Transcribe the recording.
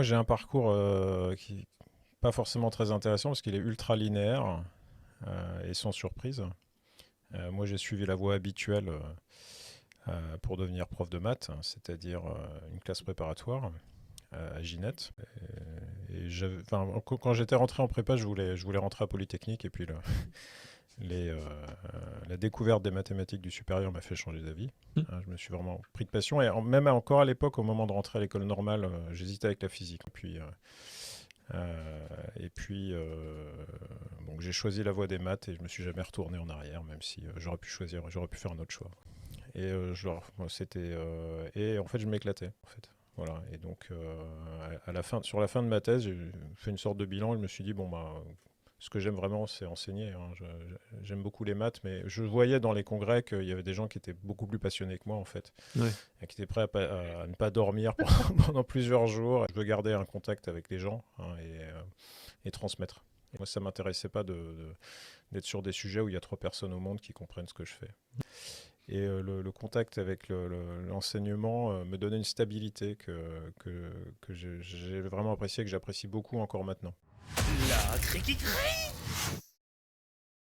moi j'ai un parcours qui n'est pas forcément très intéressant parce qu'il est ultra linéaire et sans surprise. Moi j'ai suivi la voie habituelle pour devenir prof de maths, c'est-à-dire une classe préparatoire à Ginette. Quand j'étais rentré en prépa, je voulais rentrer à Polytechnique et puis les, euh, la découverte des mathématiques du supérieur m'a fait changer d'avis. Hmm. Je me suis vraiment pris de passion et même encore à l'époque, au moment de rentrer à l'école normale, j'hésitais avec la physique. Donc j'ai choisi la voie des maths et je me suis jamais retourné en arrière, même si j'aurais pu faire un autre choix. Et en fait, je m'éclatais. En fait. Voilà. Et donc, sur la fin de ma thèse, j'ai fait une sorte de bilan. Et je me suis dit, bon, bah, ce que j'aime vraiment, c'est enseigner. J'aime beaucoup les maths, mais je voyais dans les congrès qu'il y avait des gens qui étaient beaucoup plus passionnés que moi, en fait, Ouais. et qui étaient prêts à ne pas dormir pendant plusieurs jours. Je veux garder un contact avec les gens et transmettre. Et moi, ça m'intéressait pas d'être sur des sujets où il y a 3 personnes au monde qui comprennent ce que je fais. Et le contact avec l'enseignement me donnait une stabilité que j'ai vraiment appréciée, que j'apprécie beaucoup encore maintenant. La criqui